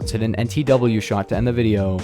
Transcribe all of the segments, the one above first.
Let's hit an NTW shot to end the video.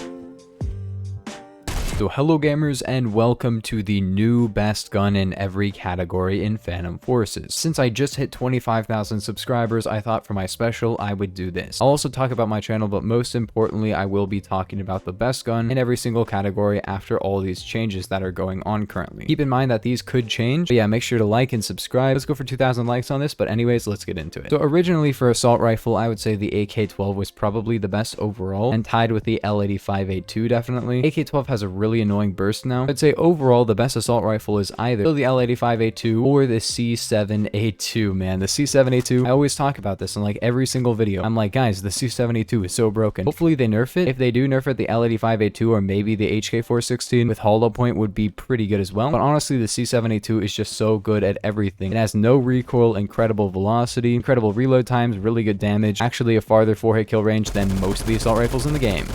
So hello gamers and welcome to the new best gun in every category in Phantom Forces. Since I just hit 25,000 subscribers, I thought for my special I would do this. I'll also talk about my channel, but most importantly I will be talking about the best gun in every single category after all these changes that are going on currently. Keep in mind that these could change, but yeah, make sure to like and subscribe. Let's go for 2,000 likes on this, but anyways, let's get into it. So originally for assault rifle, I would say the AK-12 was probably the best overall, and tied with the L85A2 definitely. AK-12 has a really annoying burst now. I'd say overall the best assault rifle is either the L85A2 or the C7A2, man. The C7A2, I always talk about this in like every single video. I'm like, guys, the C7A2 is so broken. Hopefully they nerf it. If they do nerf it, the L85A2 or maybe the HK416 with hollow point would be pretty good as well. But honestly, the C7A2 is just so good at everything. It has no recoil, incredible velocity, incredible reload times, really good damage, actually a farther 4-hit kill range than most of the assault rifles in the game.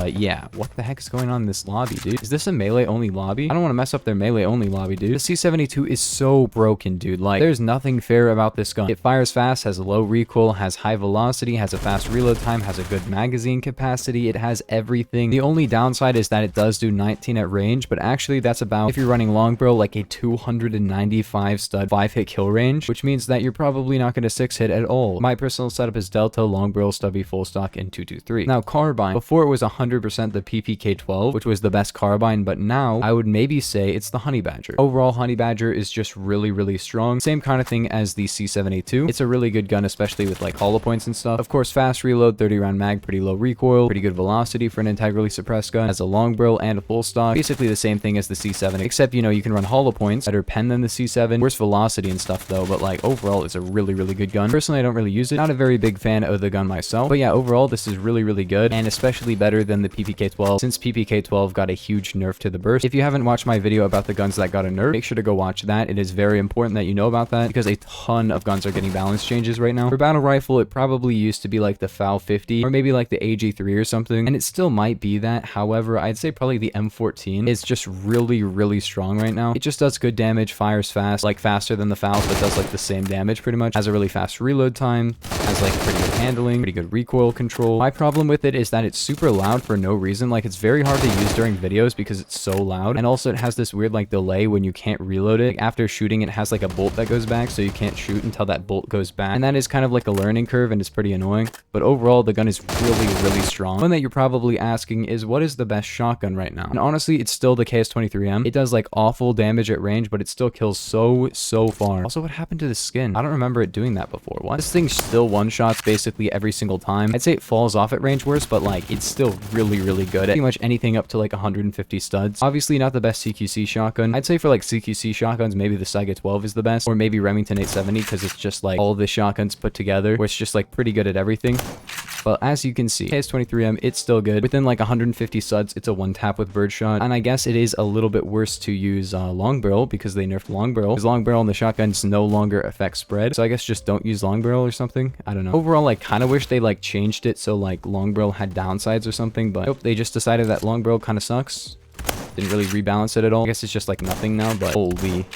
Yeah, what the heck is going on in this lobby, dude? Is this a melee only lobby? I don't want to mess up their melee only lobby, dude. The C72 is so broken, dude. Like, there's nothing fair about this gun. It fires fast, has low recoil, has high velocity, has a fast reload time, has a good magazine capacity. It has everything. The only downside is that it does do 19 at range, but actually that's about, if you're running long barrel, like a 295 stud 5-hit kill range, which means that you're probably not going to 6-hit at all. My personal setup is Delta, long barrel, stubby, full stock, and 223. Now, carbine. Before it was 100% the PPK-12, which was the best carbine, but now I would maybe say it's the Honey Badger. Overall, Honey Badger is just really strong. Same kind of thing as the C7A2. It's a really good gun, especially with like hollow points and stuff. Of course, fast reload, 30 round mag, pretty low recoil, pretty good velocity for an integrally suppressed gun, has a long barrel and a full stock. Basically the same thing as the C7, except, you know, you can run hollow points, better pen than the C7, worse velocity and stuff though, but like overall it's a really good gun. Personally, I don't really use it. Not a very big fan of the gun myself, but yeah, overall this is really good, and especially better than the PPK-12, since PPK-12 got a huge nerf to the burst. If you haven't watched my video about the guns that got a nerf, make sure to go watch that. It is very important that you know about that, because a ton of guns are getting balance changes right now. For battle rifle, it probably used to be like the FAL 50 or maybe like the AG3 or something, and it still might be that. However, I'd say probably the M14 is just really strong right now. It just does good damage, fires fast, like faster than the FAL, but does like the same damage pretty much, has a really fast reload time, has like pretty good handling, pretty good recoil control. My problem with it is that it's super loud for no reason. Like, it's very hard to use during videos because it's so loud, and also it has this weird like delay when you can't reload it. Like, after shooting, it has like a bolt that goes back, so you can't shoot until that bolt goes back, and that is kind of like a learning curve, and it's pretty annoying. But overall, the gun is really strong. One that you're probably asking is, what is the best shotgun right now? And honestly, it's still the KS-23M. It does like awful damage at range, but it still kills so far. Also, what happened to the skin? I don't remember it doing that before. What? This thing still one-shots basically every single time. I'd say it falls off at range worse, but like it's still really good at pretty much anything up to like 150 studs. Obviously not the best CQC shotgun. I'd say for like CQC shotguns, maybe the Saiga 12 is the best, or maybe Remington 870, because it's just like all the shotguns put together, where it's just like pretty good at everything. But as you can see, KS-23M, it's still good. Within like 150 studs, it's a one-tap with birdshot. And I guess it is a little bit worse to use long barrel, because they nerfed long barrel. Because long barrel in the shotguns no longer affects spread. So I guess just don't use long barrel or something. I don't know. Overall, I kind of wish they like changed it so like long barrel had downsides or something. But nope, they just decided that long barrel kind of sucks. Didn't really rebalance it at all. I guess it's just like nothing now, but holy...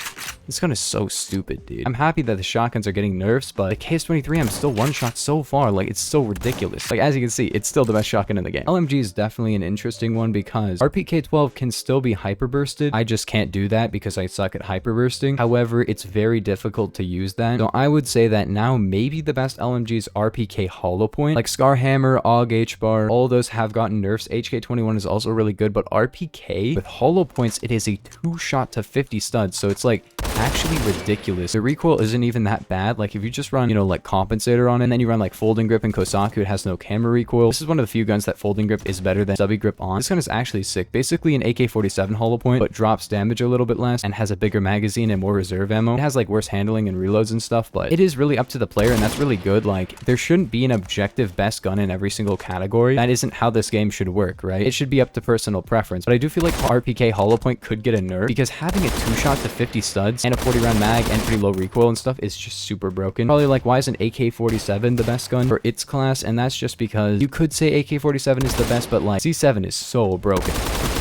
This gun is so stupid, dude. I'm happy that the shotguns are getting nerfs, but the KS-23M still one-shot so far. Like, it's so ridiculous. Like, as you can see, it's still the best shotgun in the game. LMG is definitely an interesting one because RPK-12 can still be hyper-bursted. I just can't do that because I suck at hyper-bursting. However, it's very difficult to use that. So I would say that now maybe the best LMG is RPK hollow point. Like Scar Hammer, AUG H-bar, all those have gotten nerfs. HK-21 is also really good, but RPK with hollow points, it is a 2-shot to 50 studs. So it's like actually ridiculous. The recoil isn't even that bad. Like, if you just run, you know, like compensator on it, and then you run like folding grip and Kosaku, it has no camera recoil. This is one of the few guns that folding grip is better than stubby grip on. This gun is actually sick. Basically an AK-47 hollow point, but drops damage a little bit less and has a bigger magazine and more reserve ammo. It has like worse handling and reloads and stuff, but it is really up to the player, and that's really good. Like, there shouldn't be an objective best gun in every single category. That isn't how this game should work, right? It should be up to personal preference. But I do feel like RPK hollow point could get a nerf, because having a 2-shot to 50 studs and a 40 round mag and pretty low recoil and stuff is just super broken. Probably like, why isn't AK-47 the best gun for its class? And that's just because you could say AK-47 is the best, but like C7 is so broken.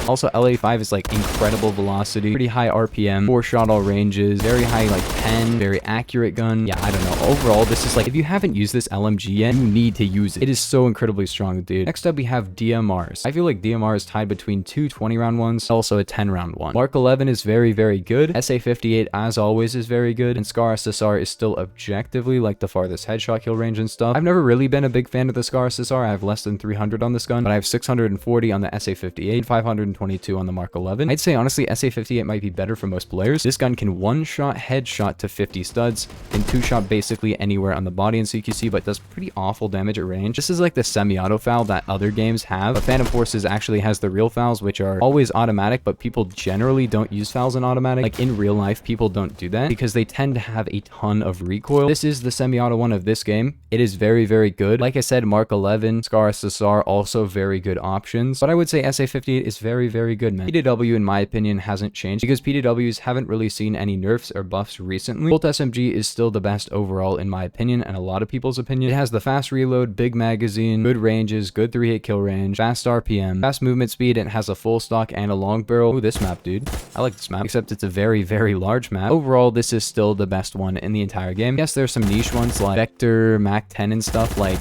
Also, LA5 is like incredible velocity, pretty high RPM, 4-shot all ranges, very high like pen, very accurate gun. Yeah, I don't know. Overall, this is like, if you haven't used this LMG yet, you need to use it. It is so incredibly strong, dude. Next up, we have DMRs. I feel like DMR is tied between two 20-round ones, also a 10-round one. Mark 11 is very, very good. SA58, as always, is very good. And Scar SSR is still objectively like the farthest headshot kill range and stuff. I've never really been a big fan of the Scar SSR. I have less than 300 on this gun, but I have 640 on the SA58, 522 on the Mark 11. I'd say, honestly, SA58 might be better for most players. This gun can one-shot headshot to 50 studs, can two-shot basically anywhere on the body in CQC, but does pretty awful damage at range. This is like the semi-auto foul that other games have, but Phantom Forces actually has the real fouls, which are always automatic, but people generally don't use fouls in automatic. Like in real life, people don't do that because they tend to have a ton of recoil. This is the semi-auto one of this game. It is very, very good. Like I said, Mark 11, Scar SSR, also very good options, but I would say SA58 is very, very good, man. PDW, in my opinion, hasn't changed because PDWs haven't really seen any nerfs or buffs recently. Bolt SMG is still the best overall, in my opinion, and a lot of people's opinion. It has the fast reload, big magazine, good ranges, good 3-hit kill range, fast RPM, fast movement speed, and it has a full stock and a long barrel. Ooh, this map, dude. I like this map, except it's a very, very large map. Overall, this is still the best one in the entire game. Yes, there's some niche ones like Vector, Mac 10 and stuff. Like,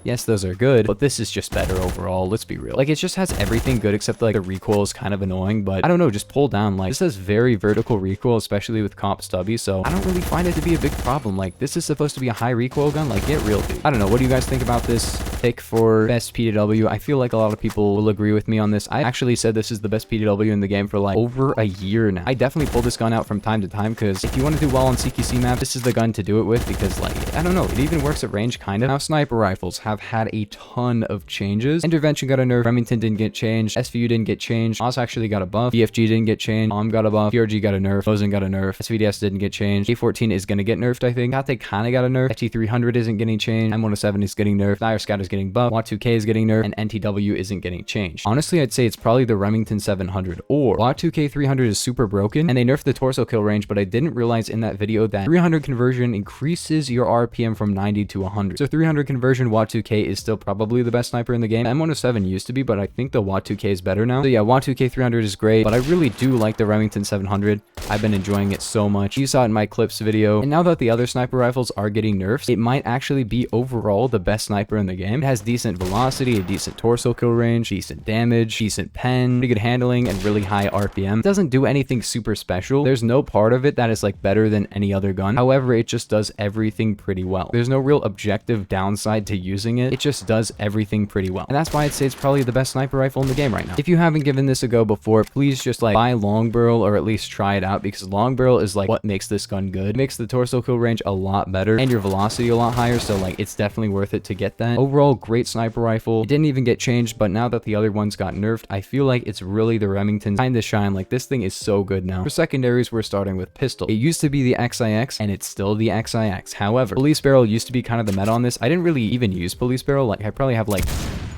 yes, those are good, but this is just better overall. Let's be real. Like, it just has everything good except like the recoil is kind of annoying, but I don't know, just pull down. Like, this has very vertical recoil, especially with Comp Stubby, so I don't really find it to be a big problem. Like, this is supposed to be a high recoil gun. Like, get real, dude. I don't know. What do you guys think about this pick for best PDW? I feel like a lot of people will agree with me on this. I actually said this is the best PDW in the game for like over a year now. I definitely pull this gun out from time to time because if you want to do well on CQC map, this is the gun to do it with because, like, I don't know, it even works at range kind of. Now, sniper rifles have had a ton of changes. Intervention got a nerf, Remington didn't get changed, SVU didn't get changed, Oz actually got a buff, BFG didn't get changed, got a buff, PRG got a nerf, Mosin got a nerf, SVDS didn't get changed, A14 is gonna get nerfed, I think. Tate kinda got a nerf, FT300 isn't getting changed, M107 is getting nerfed, Dire Scout is getting buffed, WAT2K is getting nerfed, and NTW isn't getting changed. Honestly, I'd say it's probably the Remington 700 or WAT2K 300 is super broken, and they nerfed the torso kill range, but I didn't realize in that video that 300 conversion increases your RPM from 90 to 100. So 300 conversion WAT2K is still probably the best sniper in the game. M107 used to be, but I think the WAT2K is better now. So yeah, WAT2K 300 is great, but I really do like the Remington 700. I've been enjoying it so much. You saw it in my clips video, and now that the other sniper rifles are getting nerfs, it might actually be overall the best sniper in the game. It has decent velocity, a decent torso kill range, decent damage, decent pen, pretty good handling, and really high RPM. It doesn't do anything super special. There's no part of it that is like better than any other gun. However, it just does everything pretty well. There's no real objective downside to using it. It just does everything pretty well. And that's why I'd say it's probably the best sniper rifle in the game right now. If you haven't given this a go before, please just like buy long barrel or at least try it out because long barrel is like what makes this gun good. It makes the torso kill range a lot better and your velocity a lot higher. So like it's definitely worth it to get that. Overall, great sniper rifle. It didn't even get changed, but now that the other ones got nerfed, I feel like it's really the Remington time to shine. Like this thing is so good now. For secondaries, we're starting with pistol. It used to be the XIX and it's still the XIX. However, police barrel used to be kind of the meta on this. I didn't really even use police barrel. Like I probably have like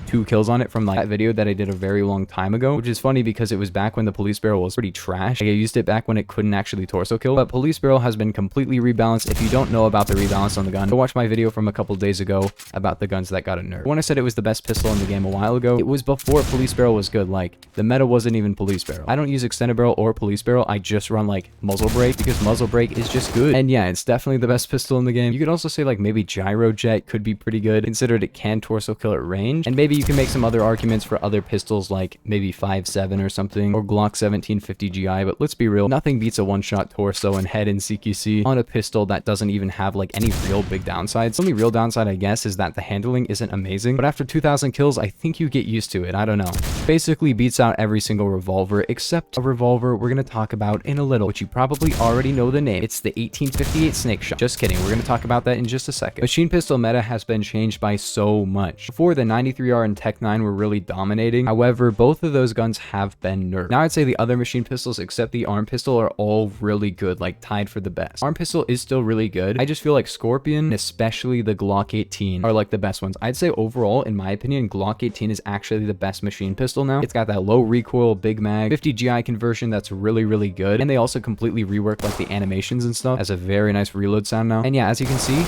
2 kills on it from like that video that I did a very long time ago, which is funny because it was back when the police barrel was pretty trash. Like I used it back when it couldn't actually torso kill, but police barrel has been completely rebalanced. If you don't know about the rebalance on the gun, go watch my video from a couple days ago about the guns that got a nerf. When I said it was the best pistol in the game a while ago, it was before police barrel was good. Like the meta wasn't even police barrel. I don't use extended barrel or police barrel. I just run like muzzle brake because muzzle brake is just good. And yeah, it's definitely the best pistol in the game. You could also say like maybe gyro jet could be pretty good considered it can torso kill at range, and maybe you can make some other arguments for other pistols like maybe 5.7 or something, or Glock 1750 GI, but let's be real, nothing beats a one-shot torso and head in CQC on a pistol that doesn't even have like any real big downsides. The only real downside, I guess, is that the handling isn't amazing, but after 2,000 kills, I think you get used to it. I don't know. Basically beats out every single revolver, except a revolver we're going to talk about in a little, which you probably already know the name. It's the 1858 Snake Shot. Just kidding. We're going to talk about that in just a second. Machine pistol meta has been changed by so much. Before, the 93R and Tech 9 were really dominating. However, both of those guns have been nerfed. Now I'd say the other machine pistols except the arm pistol are all really good, like tied for the best. Arm pistol is still really good. I just feel like Scorpion, especially the Glock 18, are like the best ones. I'd say overall, in my opinion, Glock 18 is actually the best machine pistol now. It's got that low recoil, big mag, 50 GI conversion that's really, really good. And they also completely reworked like the animations and stuff. Has a very nice reload sound now. And yeah, as you can see,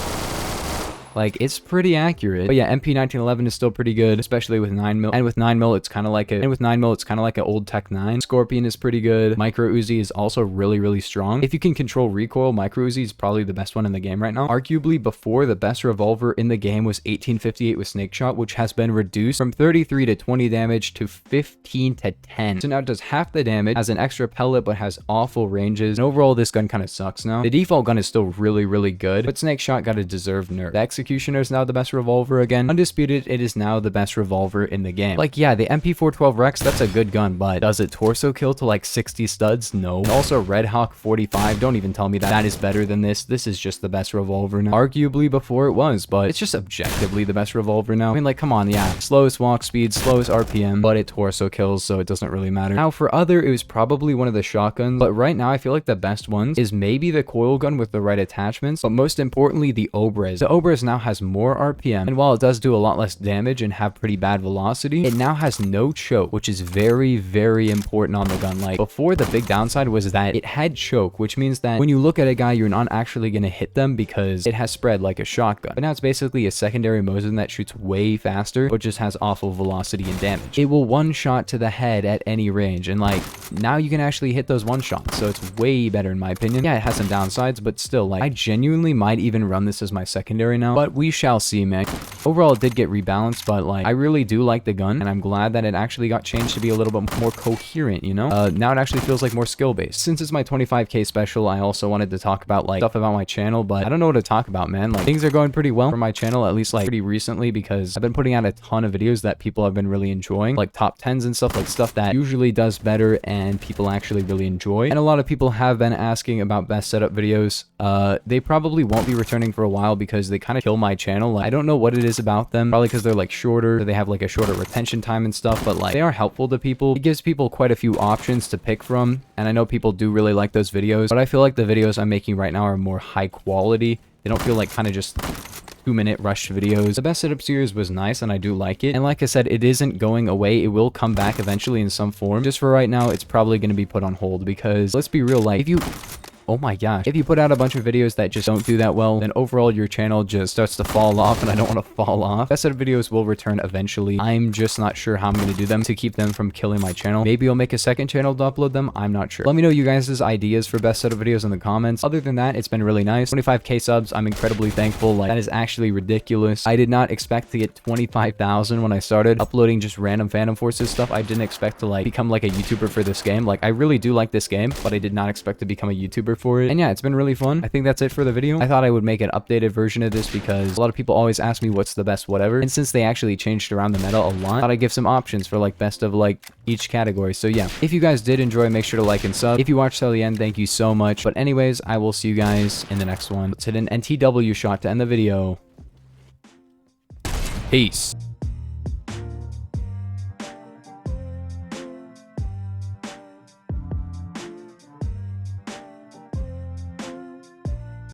Like, it's pretty accurate. But yeah, MP 1911 is still pretty good, especially with 9mm. And with 9mm, it's kind of like an old Tech 9. Scorpion is pretty good. Micro Uzi is also really strong. If you can control recoil, Micro Uzi is probably the best one in the game right now. Arguably, before, the best revolver in the game was 1858 with Snake Shot, which has been reduced from 33 to 20 damage to 15 to 10. So now it does half the damage, has an extra pellet, but has awful ranges. And overall, this gun kind of sucks now. The default gun is still really good, but Snake Shot got a deserved nerf. The Executioner is now the best revolver again. Undisputed, it is now the best revolver in the game. Like, yeah, the MP412 Rex, that's a good gun, but does it torso kill to like 60 studs? No. And also, Red Hawk 45, don't even tell me that is better than this. This is just the best revolver now. Arguably before it was, but it's just objectively the best revolver now. I mean, like, come on, yeah. Slowest walk speed, slowest RPM, but it torso kills, so it doesn't really matter. Now, for other, it was probably one of the shotguns, but right now, I feel like the best ones is maybe the coil gun with the right attachments, but most importantly, the Obres. The Obres now has more RPM, and while it does do a lot less damage and have pretty bad velocity, it now has no choke, which is very important on the gun. Like, before, the big downside was that it had choke, which means that when you look at a guy, you're not actually going to hit them because it has spread like a shotgun. But now it's basically a secondary Mosin that shoots way faster, but just has awful velocity and damage. It will one-shot to the head at any range, and like, now you can actually hit those one-shots, so it's way better in my opinion. Yeah, it has some downsides, but still, like, I genuinely might even run this as my secondary now, but we shall see, man. Overall, it did get rebalanced, but like, I really do like the gun, and I'm glad that it actually got changed to be a little bit more coherent, you know? Now it actually feels like more skill-based. Since it's my 25K special, I also wanted to talk about like stuff about my channel, but I don't know what to talk about, man. Like, things are going pretty well for my channel, at least like pretty recently, because I've been putting out a ton of videos that people have been really enjoying, like top 10s and stuff, like stuff that usually does better and people actually really enjoy. And a lot of people have been asking about best setup videos. They probably won't be returning for a while because they kind of kill my channel. Like, I don't know what it is about them, probably because they're like shorter, or they have like a shorter retention time and stuff, but like, they are helpful to people. It gives people quite a few options to pick from, and I know people do really like those videos, but I feel like the videos I'm making right now are more high quality. They don't feel like kind of just 2-minute rush videos. The best setup series was nice, and I do like it. And like I said, it isn't going away. It will come back eventually in some form. Just for right now, it's probably going to be put on hold because, let's be real, like, oh my gosh, if you put out a bunch of videos that just don't do that well, then overall your channel just starts to fall off, and I don't want to fall off. Best set of videos will return eventually. I'm just not sure how I'm going to do them to keep them from killing my channel. Maybe I'll make a second channel to upload them. I'm not sure. Let me know you guys' ideas for best set of videos in the comments. Other than that, it's been really nice. 25K subs, I'm incredibly thankful. Like, that is actually ridiculous. I did not expect to get 25,000 when I started uploading just random Phantom Forces stuff. I didn't expect to like become like a YouTuber for this game. Like, I really do like this game, but I did not expect to become a YouTuber for it. And yeah, it's been really fun. I think that's it for the video. I thought I would make an updated version of this because a lot of people always ask me what's the best whatever, and since they actually changed around the meta a lot, I thought I'd give some options for like best of like each category. So yeah, if you guys did enjoy, make sure to like and sub. If you watched till the end, thank you so much. But anyways, I will see you guys in the next one. Let's hit an NTW shot to end the video. Peace.